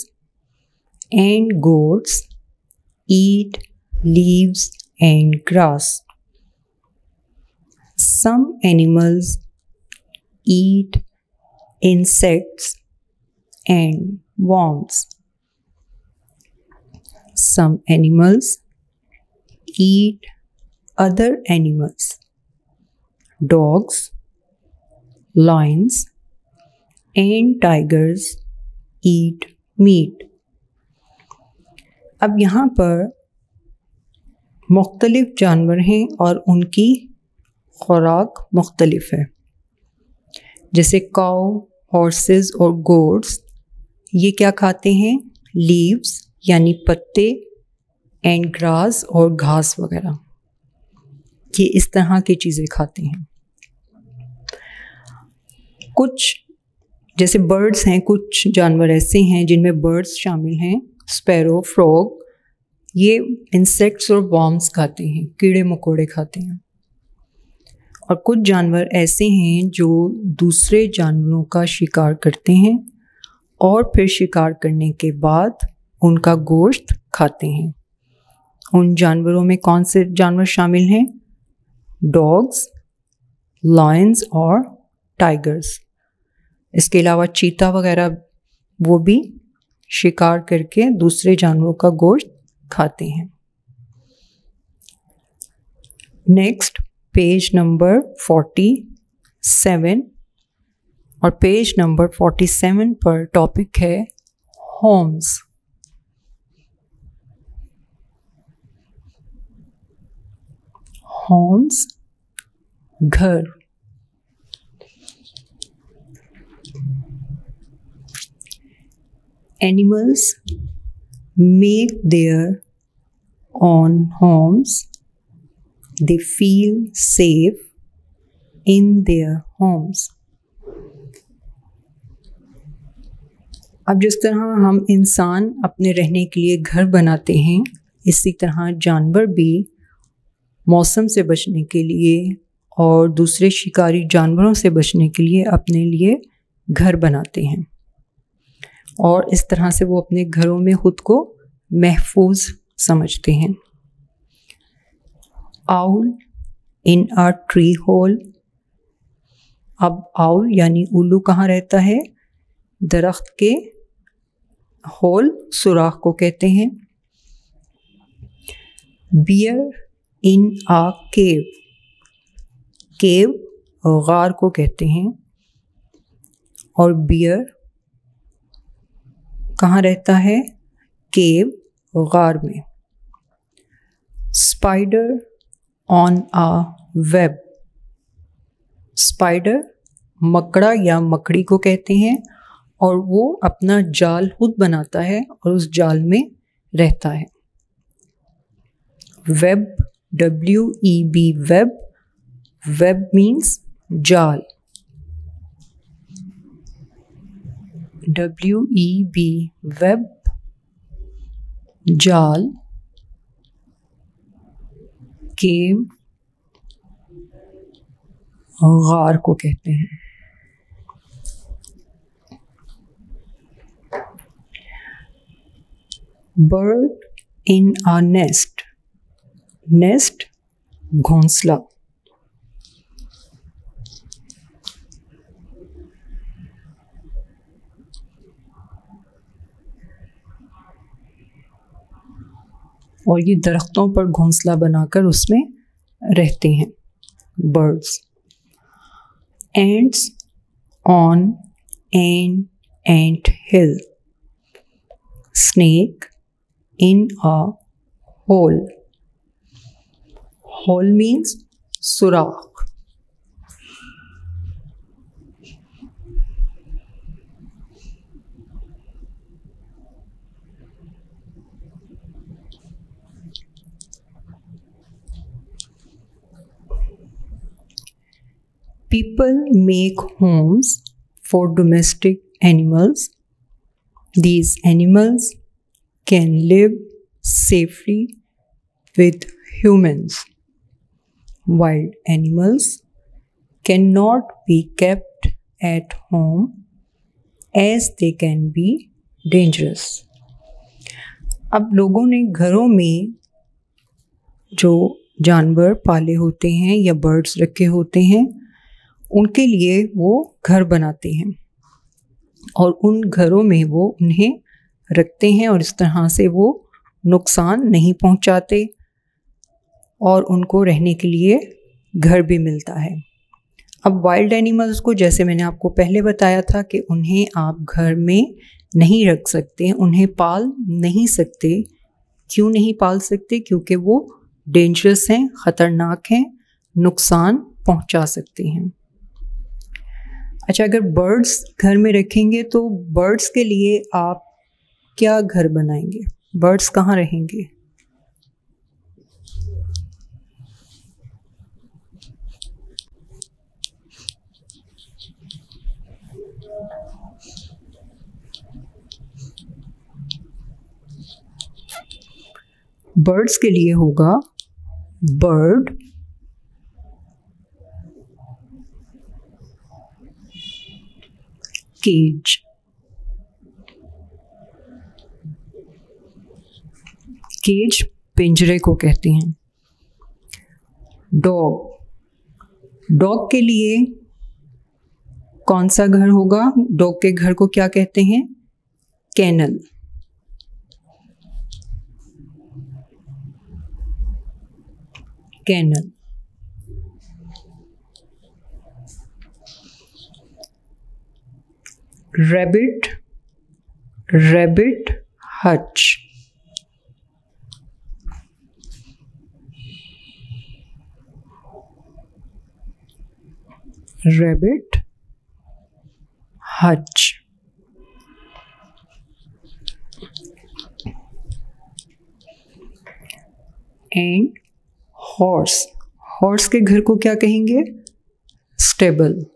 and goats eat leaves and grass. Some animals eat insects and worms. Some animals eat other animals. Dogs, lions, and tigers eat meat. अब यहाँ पर मुख्तलिफ जानवर हैं और उनकी खुराक मुख्तलिफ है। जैसे काऊ, हॉर्सेस और गोट्स, ये क्या खाते हैं, लीव्स यानी पत्ते, एंड ग्रास और घास वगैरह, ये इस तरह की चीज़ें खाते हैं। कुछ जैसे बर्ड्स हैं, कुछ जानवर ऐसे हैं जिनमें बर्ड्स शामिल हैं, स्पैरो, फ्रॉग, ये इंसेक्ट्स और वर्म्स खाते हैं, कीड़े मकोड़े खाते हैं। और कुछ जानवर ऐसे हैं जो दूसरे जानवरों का शिकार करते हैं और फिर शिकार करने के बाद उनका गोश्त खाते हैं। उन जानवरों में कौन से जानवर शामिल हैं, डॉग्स, लायंस और टाइगर्स। इसके अलावा चीता वगैरह वो भी शिकार करके दूसरे जानवरों का गोश्त खाते हैं। नेक्स्ट, पेज नंबर 47, और पेज नंबर 47 पर टॉपिक है होम्स। होम्स घर। Animals make their own homes. They feel safe in their homes. अब जिस तरह हम इंसान अपने रहने के लिए घर बनाते हैं, इसी तरह जानवर भी मौसम से बचने के लिए और दूसरे शिकारी जानवरों से बचने के लिए अपने लिए घर बनाते हैं, और इस तरह से वो अपने घरों में ख़ुद को महफूज समझते हैं। Owl in a tree hole. अब आउल यानी उल्लू कहाँ रहता है, दरख्त के होल, सुराख को कहते हैं। बियर इन अ केव। केव गार को कहते हैं, और बियर कहाँ रहता है, केव गार में। Spider on a web. Spider मकड़ा या मकड़ी को कहते हैं और वो अपना जाल खुद बनाता है और उस जाल में रहता है। Web, WEB, web. Web means जाल। WEB, वेब, जाल। केव, गार को कहते हैं। Bird in a nest. Nest घोंसला। और ये दरख्तों पर घोंसला बनाकर उसमें रहते हैं birds. Ants on an ant hill. Snake in a hole. Hole means सुराख। People make homes for domestic animals. These animals can live safely with humans. Wild animals cannot be kept at home as they can be dangerous. अब लोगों ने घरों में जो जानवर पाले होते हैं या बर्ड्स रखे होते हैं उनके लिए वो घर बनाते हैं और उन घरों में वो उन्हें रखते हैं और इस तरह से वो नुकसान नहीं पहुंचाते और उनको रहने के लिए घर भी मिलता है। अब वाइल्ड एनिमल्स को जैसे मैंने आपको पहले बताया था कि उन्हें आप घर में नहीं रख सकते, उन्हें पाल नहीं सकते। क्यों नहीं पाल सकते? क्योंकि वो डेंजरस हैं, ख़तरनाक हैं, नुकसान पहुंचा सकते हैं। अच्छा, अगर बर्ड्स घर में रखेंगे तो बर्ड्स के लिए आप क्या घर बनाएंगे? बर्ड्स कहाँ रहेंगे? बर्ड्स के लिए होगा बर्ड केज। केज पिंजरे को कहते हैं। डॉग, डॉग के लिए कौन सा घर होगा? डॉग के घर को क्या कहते हैं? Kennel. Kennel. Rabbit, rabbit hutch. Rabbit hutch. And horse, horse के घर को क्या कहेंगे? स्टेबल।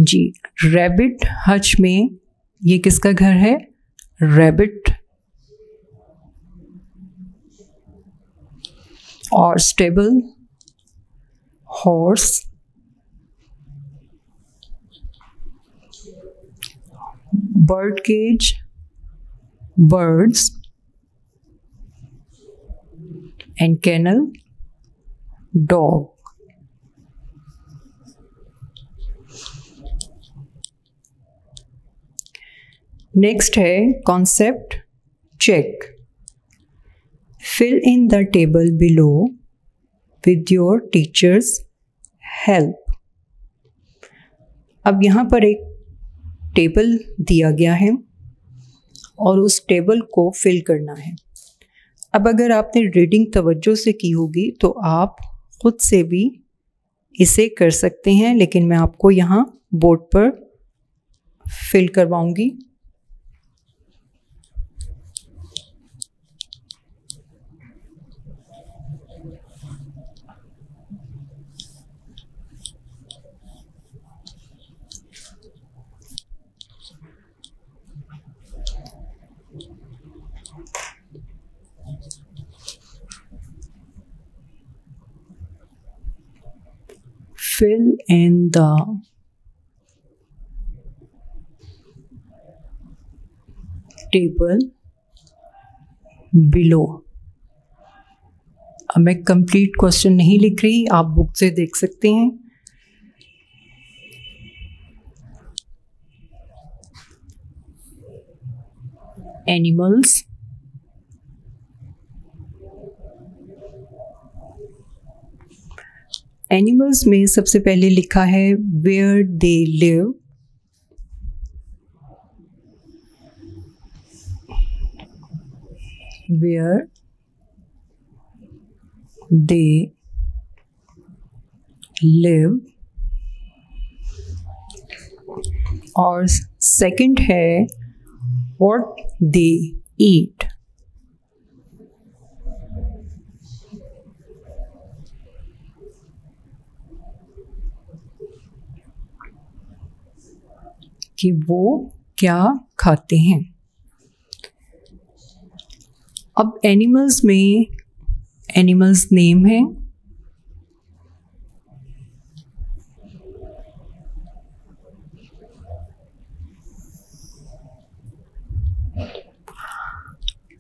जी, रैबिट हच में ये किसका घर है? रैबिट। और stable horse. Bird cage birds and kennel dog. Next है concept check. Fill in the table below with your teacher's help. अब यहाँ पर एक टेबल दिया गया है और उस टेबल को फिल करना है। अब अगर आपने रीडिंग तवज्जो से की होगी तो आप ख़ुद से भी इसे कर सकते हैं, लेकिन मैं आपको यहाँ बोर्ड पर fill करवाऊँगी। Fill in the table below। अब मैं कंप्लीट क्वेश्चन नहीं लिख रही, आप बुक से देख सकते हैं। एनिमल्स, एनिमल्स में सबसे पहले लिखा है where they live, where they live, और सेकंड है व्हाट दे ईट। कि वो क्या खाते हैं। अब एनिमल्स में एनिमल्स नेम है,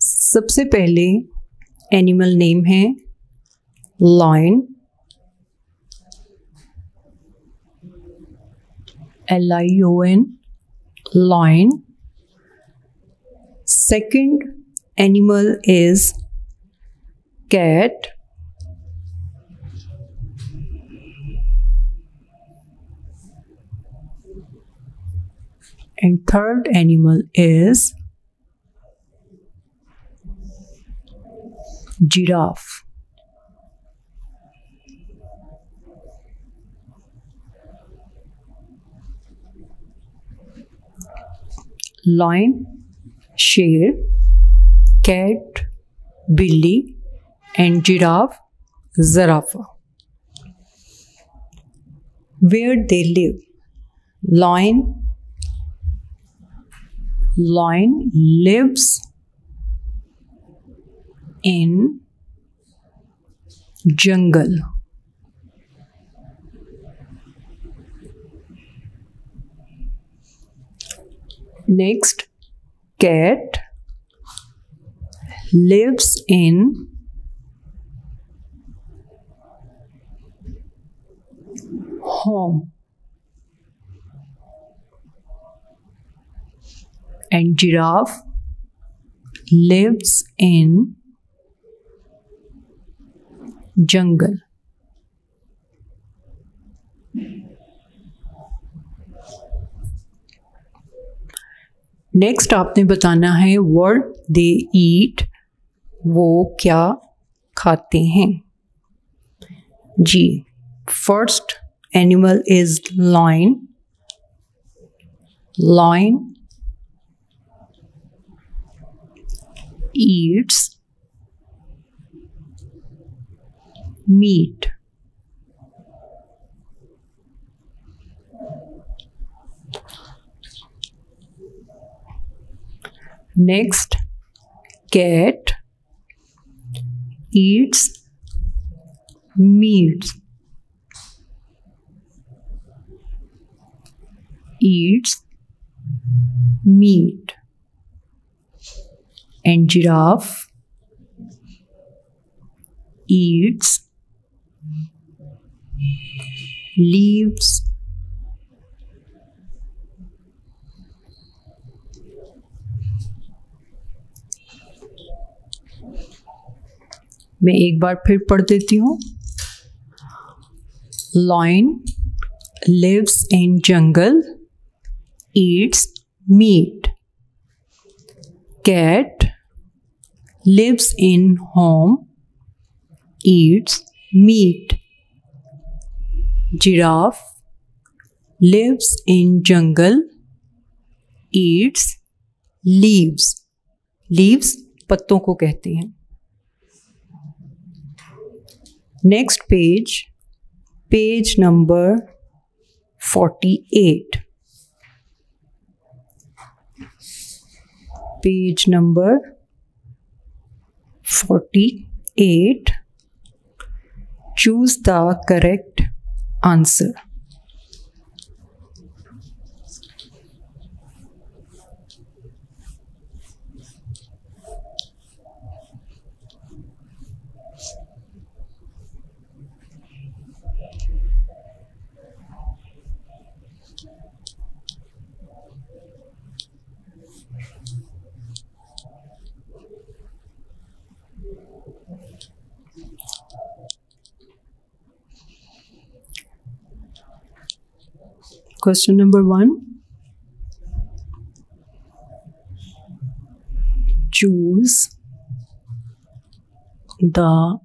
सबसे पहले एनिमल नेम है lion, LION, lion. Second animal is cat. And third animal is giraffe. Lion, शेर, cat, बिल्ली, and giraffe, zarafa. Where they live? Lion lives in jungle. Next, cat lives in home. And giraffe lives in jungle. Next आपने बताना है what they ईट, वो क्या खाते हैं। जी, first animal is lion. Lion eats meat. Next, cat eats meat. Eats meat. And giraffe eats leaves. मैं एक बार फिर पढ़ देती हूँ। Lion lives in jungle, eats meat. Cat lives in home, eats meat. Giraffe lives in jungle, eats leaves. Leaves पत्तों को कहते हैं. Next page, page number 48. Page number 48. Choose the correct answer. Question number 1. Choose the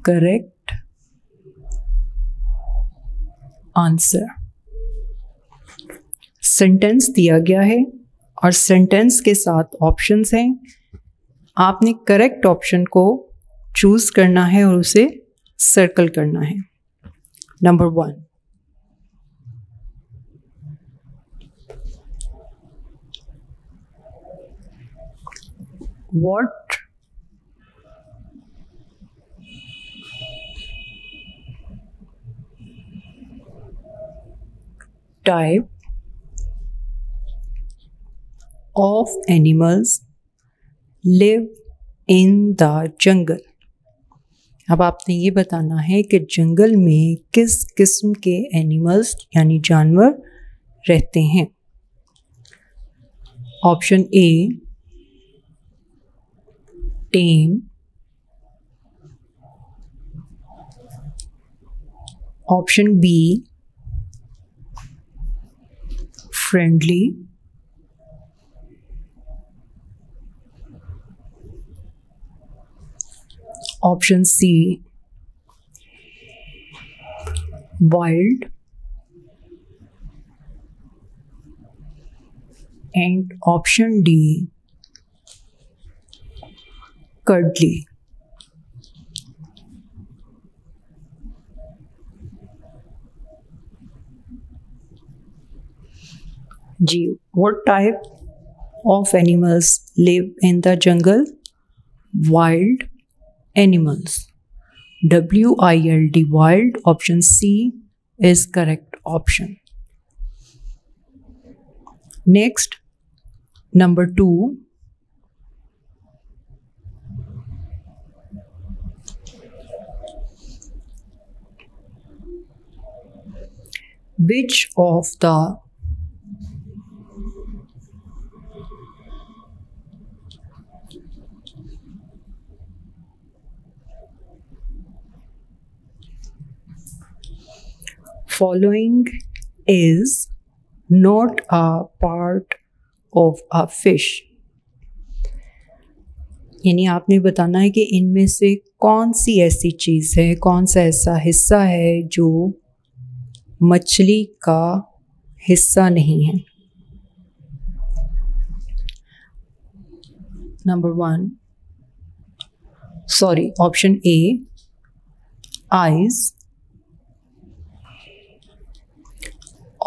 correct answer. Sentence दिया गया है और sentence के साथ ऑप्शंस हैं. आपने करेक्ट ऑप्शन को चूज करना है और उसे सर्कल करना है. Number 1. What type of animals live in the jungle? अब आपने ये बताना है कि जंगल में किस किस्म के एनिमल्स यानी जानवर रहते हैं. Option A tame, option B friendly, option C wild and option D cuddly. G. What type of animals live in the jungle? Wild animals. WILD, wild. Option C is correct option. Next, number 2. Which of the following is not a part of a fish? यानी आपने बताना है कि इनमें से कौन सी ऐसी चीज़ है, कौन सा ऐसा हिस्सा है जो मछली का हिस्सा नहीं है. Number 1, sorry, option A eyes,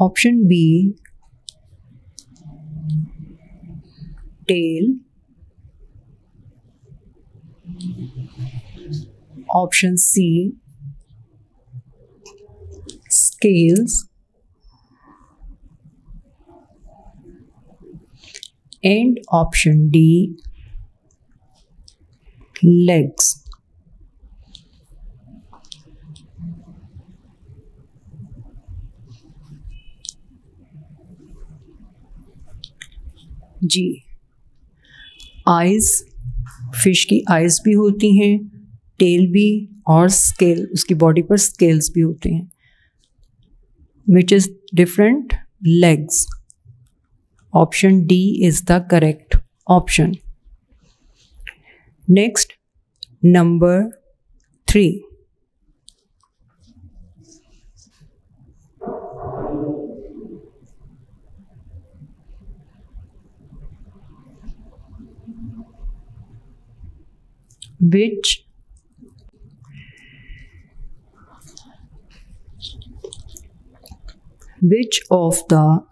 option B tail, option C scales, and option D legs. जी, आइज, फिश की आइज भी होती हैं, टेल भी, और स्केल, उसकी बॉडी पर स्केल्स भी होते हैं. which is different legs. Option D is the correct option. Next, number 3. Which of the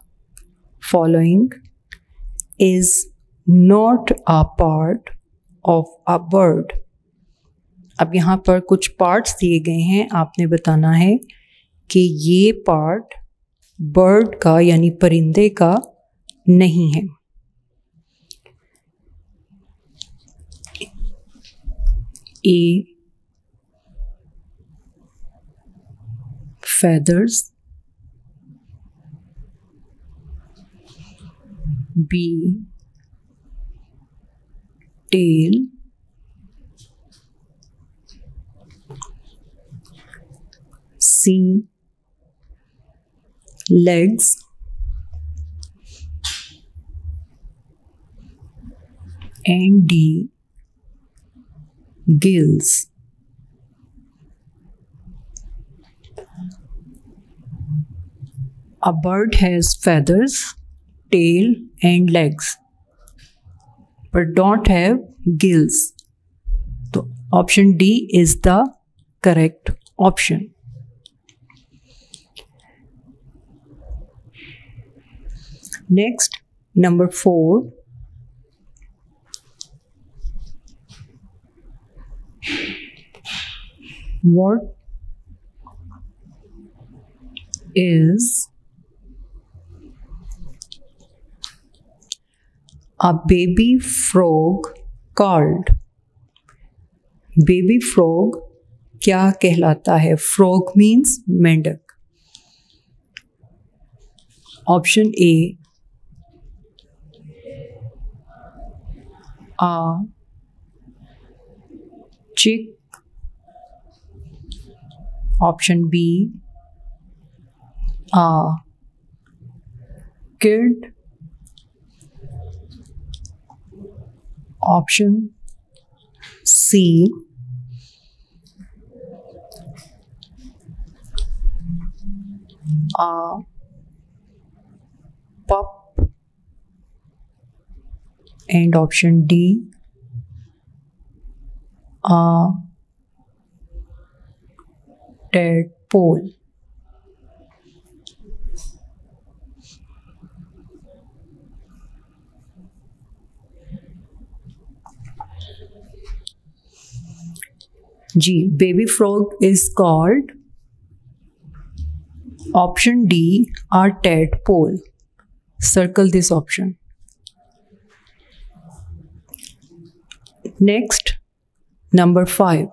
following is not a part of a bird? अब यहाँ पर कुछ पार्ट्स दिए गए हैं, आपने बताना है कि ये पार्ट बर्ड का यानी परिंदे का नहीं है. A. feathers, B. tail, C. legs, and D. gills. A bird has feathers, tail and legs, but don't have gills. So option D is the correct option. Next, number 4. What is a baby frog called? Baby frog क्या कहलाता है? Frog means मेंढक. Option A, a chick. Option B, a kid. Option C, a pup. And option D, a tadpole. G, baby frog is called option D, a tadpole. Circle this option. Next, number 5.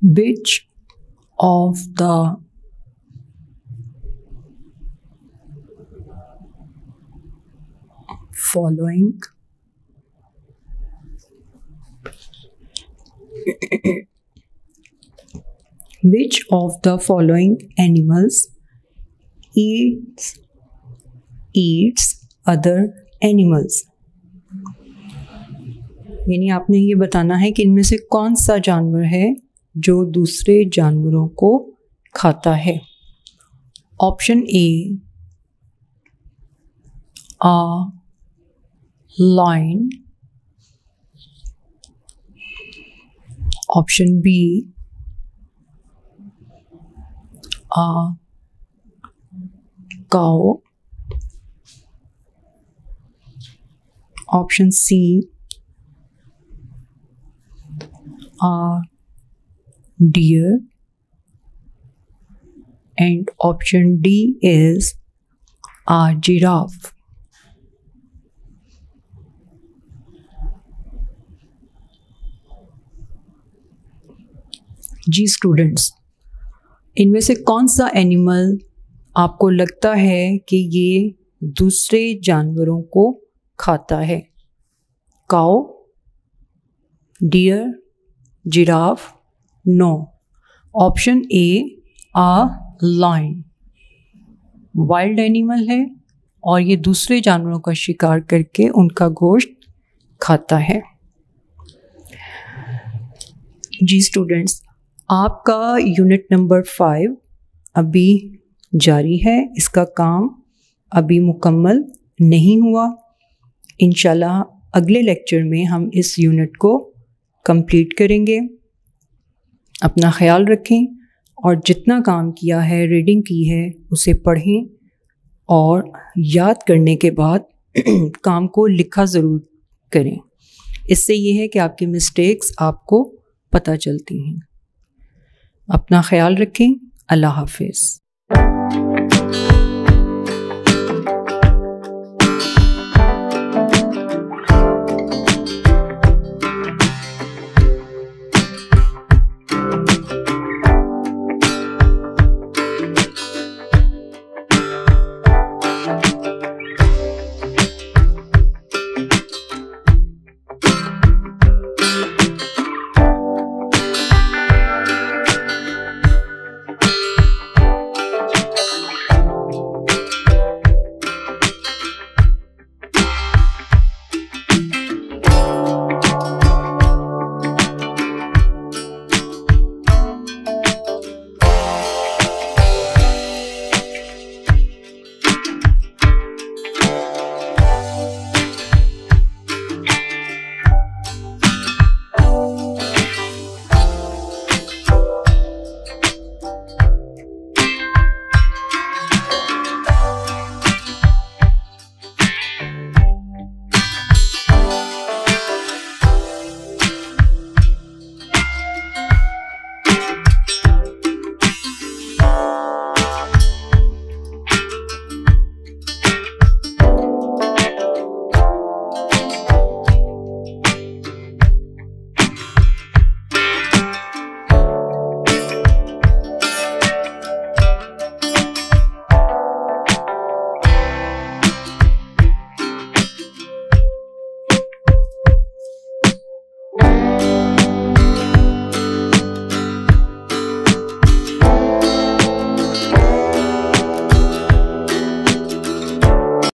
Which of the following which of the following animals eats other animals? यानी आपने ये बताना है कि इनमें से कौन सा जानवर है जो दूसरे जानवरों को खाता है. Option A, a lion. Option B, a cow. Option C, a deer. And option D is a giraffe. जी स्टूडेंट्स, इनमें से कौन सा एनिमल आपको लगता है कि ये दूसरे जानवरों को खाता है? Cow, deer, giraffe? No. Option A lion. Wild animal है और ये दूसरे जानवरों का शिकार करके उनका गोश्त खाता है। जी स्टूडेंट्स, आपका यूनिट नंबर 5 अभी जारी है। इसका काम अभी मुकम्मल नहीं हुआ। इंशाल्लाह अगले लेक्चर में हम इस यूनिट को कंप्लीट करेंगे। अपना ख्याल रखें और जितना काम किया है, रीडिंग की है, उसे पढ़ें और याद करने के बाद काम को लिखा ज़रूर करें। इससे ये है कि आपकी मिस्टेक्स आपको पता चलती हैं। अपना ख्याल रखें। अल्लाह हाफिज़।